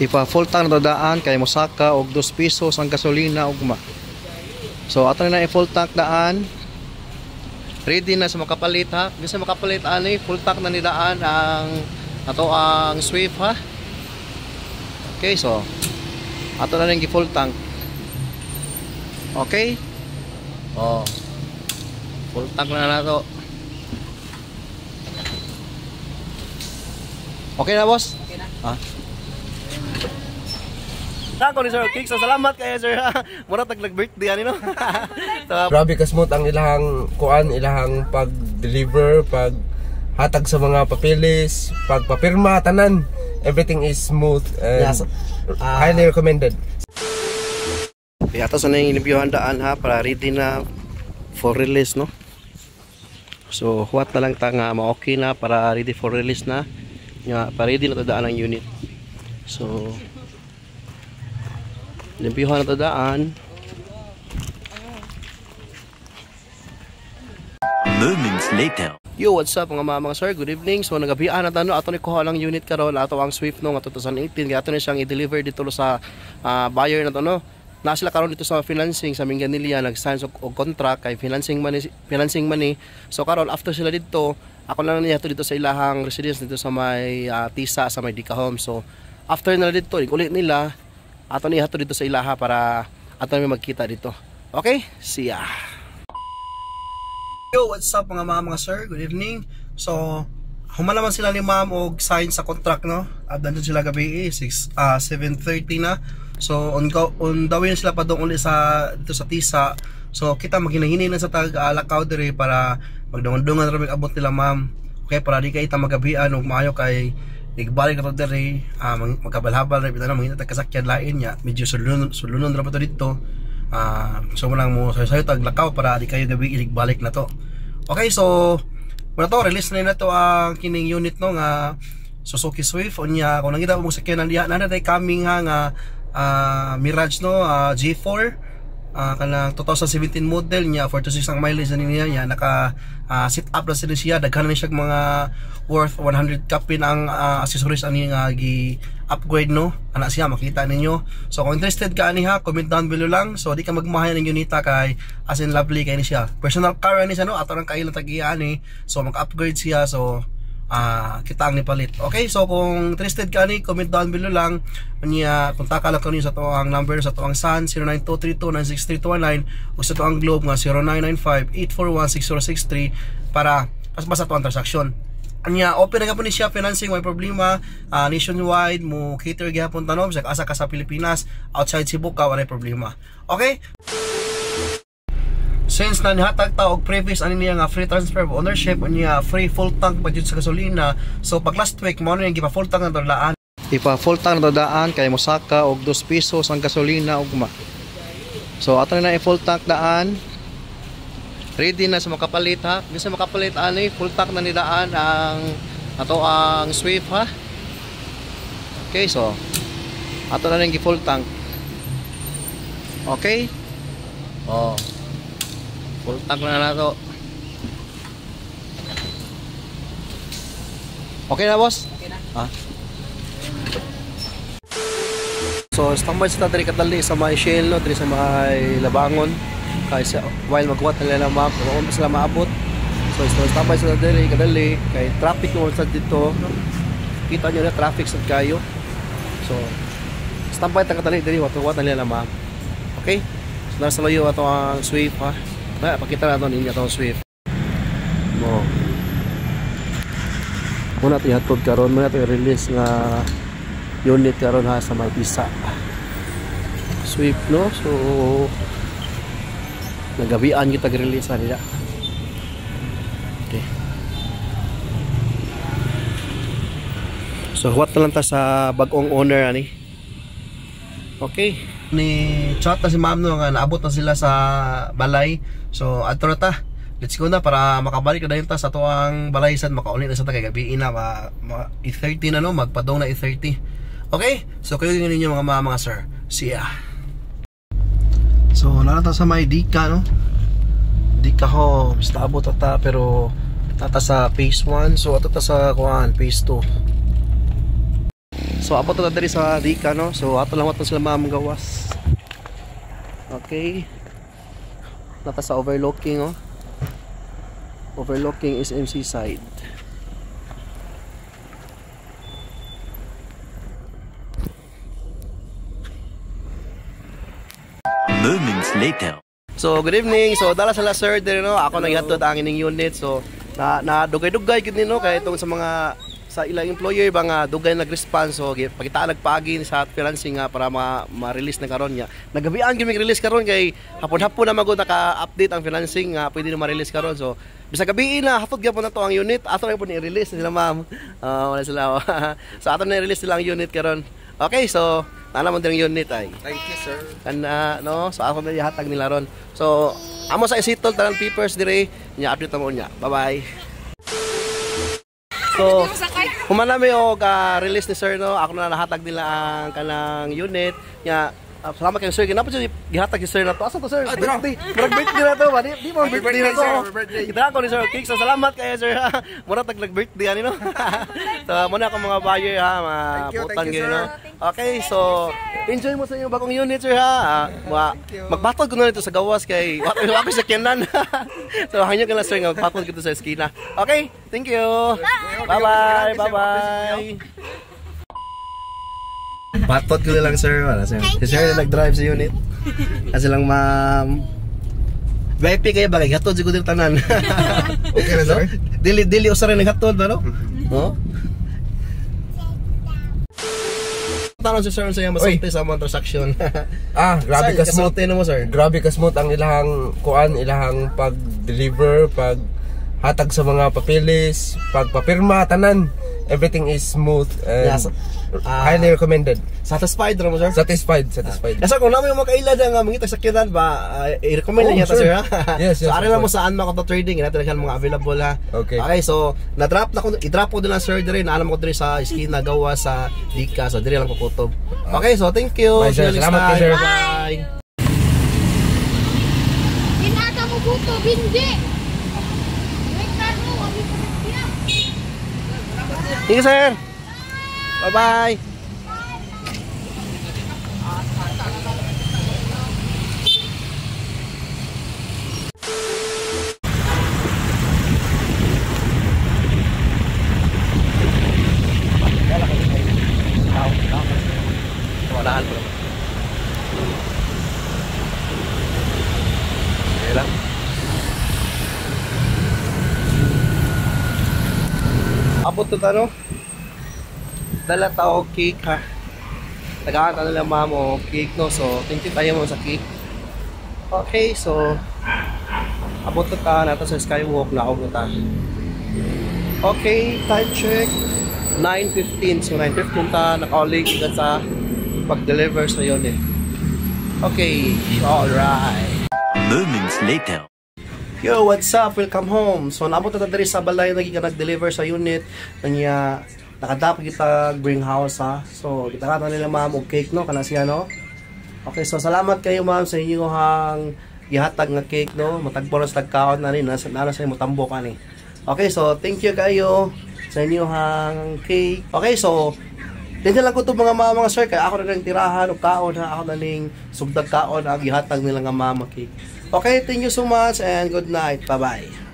Ipa full tank na daan kay mosaka og 2 pesos ang gasolina ugma. So ato na i-full tank daan. Ready na sa makapalit ha. Bisa makapalit ani full tank na ni daan ang ato ang Swift ha. Okay, so ato na ning full tank. Okay? Oh. Full tank na nato. Okay na, boss? Okay na. Ha? Ako ni Sir Kik, so salamat kayo sir. Mura tag-birthday ani no. So, grabe kasmot ang ilahang kuan, ilahang pag-deliver, pag hatag sa mga papeles, pagpapirma tanan. Everything is smooth and yes, highly recommended. Ato sa nang inimbyuhan daan ha para ready na for release no. So huwat na lang ta nga ma-okay na para ready for release na. Nga para ready na ta daan ang unit. So inimbyuhan na ta daan. Moments later. Yo, what's up mga sir? Good evening. So nagabian na tano ato ni kuha lang unit karon ato ang Swift no nga 2018 kaya ato ni siyang i-deliver dito sa buyer na to no. Na sila karon dito sa financing sa Minganilla nag-sign og contract kay financing money. So karon after sila dito, ako lang niya dito sa ilahang residence dito sa may Tisa sa may Dika Home. So after na dito, ulit nila ato niya dito sa ilaha para ato na magkita dito. Okay? See ya. Yo, what's up mga sir? Good evening. So humalaman sila ni ma'am og sign sa contract no. At nandun sila gabi 7:30 na. So on the way na sila pa doon ulit dito sa Tisa. So kita maghinahinay na sa lakaw dire para magdungan-dungan ra mig abot nila ma'am. Okay, para di kay ta magabian og maayo kay igbalik na to dire magkabalhabal ra bitan mga kasakyan lain nya. Medyo sulunon ra pa to dito. So mo lang mo sayo tag lakaw para di kayo gabi igbalik na to. Okay, so wala to release na to ang kining unit no nga Suzuki Swift unya kung nakita mo sakyanan diha na tay coming ha nga Mirage no G4 kanang 2017 model niya 426 ang mileage niya naka sit up na siya daghan na siya mga worth 100 kapin ang accessories ani nga gi upgrade no ana siya makita ninyo. So kung interested ka ani ha comment down below lang. So di ka magmahayan ng unita kay as in lovely kay ni siya personal car ani siya no ato lang kailan tag-iya ani. So mag-upgrade siya so kita ang nipalit. Okay, so kung interested ka ni, comment down below lang. Unya, kontak lang kanyo sa toang number sa toang Sun 0923296319 o sa toang Globe nga 0995-841-6063 para paspas sa toang transaksyon. Unya, open na ka po ni siya financing, may problema nationwide mo cater gyapon tanom sa asa ka sa Pilipinas, outside Cebu ka wala problema. Okay? Since na nihatag ta og previous ani niya nga free transfer of ownership unya free full tank budget sa gasolina. So pag last week mo na yung gipa full tank na daan. Ipa full tank na daan kay mosaka og 2 pesos ang gasolina ugma. So ato na i-full tank daan. Ready na sa makapalit ha. Bisa makapalit ani full tank na ni daan ang ato ang Swift ha. Okay, so ato na ning gi-full tank. Okay? Oh. Full tank na to. Okay na boss? Okay na. So standby sa tatri katali sa may Shell no, diri sa may Labangon. Kay sa while magkuha nila ng map, kung sila maabot. So standby sa tatri kadali kay traffic mo sa dito no. Kita niyo na traffic sa kayo. So standby ta katali diri watuwa nila ng map. Okay? So nasa layo ato ang Swift ha. Na pakita natin ninyo itong Swift mo. Muna ito ihatod karon, muna ito i-release nga unit karon ha sa may Tisa Swift no. So nagabian kita i-release nila. Okay. So what na lang ta sa bagong owner ani. Okay. Ni chat na si ma'am no nga naabot na sila sa balay. So adto na ta. Let's go na para makabalik na dayon ta sa tuang balaysan makauli na sa ta kay gabi na 8:30 na no magpadong na 8:30. Okay? So kayo din ninyo mga sir. See ya. So narata sa may Dika no. Dika Home. Basta abot ta pero tata sa phase 1. So ato ta sa kuan phase 2. So abot na diri sa Dika no. So ato lang waton sila ma'am gawas. Okay. Nata sa overlooking oh. Overlooking is MC side. Moments later. So good evening. So dala sa sir dire no. Ako naghatod ang ining unit. So na dugay-dugay gid no kay itong sa mga sa ilang employer ba nga dugay nag-response so pagitaan nagpagi sa financing nga para ma-release na karon nya. Nagabian gyud mig-release karon kay hapon-hapon na magud naka-update ang financing nga pwede na ma-release karon. So bisa gabi na hatod gyapon na to ang unit. Ato na pud i-release sila ma'am. Wala sila. So ato na i-release sila ang unit karon. Okay, so naman din ang unit ay. Thank you, sir. No, so ako na ihatag nila ron. So amo sa isitol tanan papers dire nya update mo nya. Bye-bye. So, humanami og release ni sir no, ako na nahatag nila ang kanang unit nya. Salamat kay sir. Ginapa siya gihatag si sir na to. Asa to sir? Birthday. Birthday na to. Di mo birthday na to. Kita ko ni sir Cake. So salamat kay sir. Mura tag nag-birthday ani no. So muna ako mga buyer ha, maputang gyud no. Okay, so enjoy mo sa inyong bagong unit sir ha. Magbatod ko na dito sa gawas kay ako sa Kenan. So hanyo ka na sir nga magbatod ko sa eskina. Okay, thank you. Bye-bye. Bye-bye. Batot ko lang sir, wala sir. Si sir na nag-drive sa unit. Kasi lang ma'am VIP kayo bagay, hatod siguro yung tanan. Okay na, sir? Dili usarin naghatod ba no? No? Tanong si sir sa iyo masulti sa mga transaction. Grabe ka smooth. Mo sir. Grabe ka smooth ang ilahang kuan, ilahang pag-deliver, pag hatag sa mga papeles, pagpapirma, tanan. Everything is smooth and highly recommended. Satisfied ra mo sir? Satisfied. Yes sir, kung namin yung makaila dyan nga mangita sa kiran ba, i-recommend niya ta sir ha? Yes, so ari lang mo saan mga trading, natin lang mga available ha. Okay, so i-drop ko din lang sir dire, naalam ko dire sa eskina gawa sa Dika, so dire lang ko kutob. Okay, so thank you. Bye sir, salamat sir. Bye. Ginata mo buto, bindi. Thank you sir. Bye-bye. Walahan po naman. Okay lang. Abot to tano. Dala tao cake ha. Tagaan ka nila ma'am o cake no. So thank you tayo mo sa cake. Okay, so abot to ta nato sa Skywalk na ako ta. Okay, time check 9:15. So 9:15 ta naka-link ka sa pag-deliver sa yon eh. Okay, alright. Moments later. Yo, what's up? Welcome home. So naabot na diri sa balay nag-deliver sa unit nanya nakadap kita bring house ha. So kita na nila ma'am og cake no kana siya no. Okay, so salamat kayo ma'am sa inyong gihatag nga cake no. Matagbo sa tagkaon na ni nasa sa imo tambok ani. Okay, so thank you kayo sa inyong cake. Okay, so dinala lang ko to mga sir kay ako na lang tirahan og kaon ha. Ako na ning sugdag kaon ang gihatag nila nga mama cake. Okay, thank you so much and good night. Bye-bye.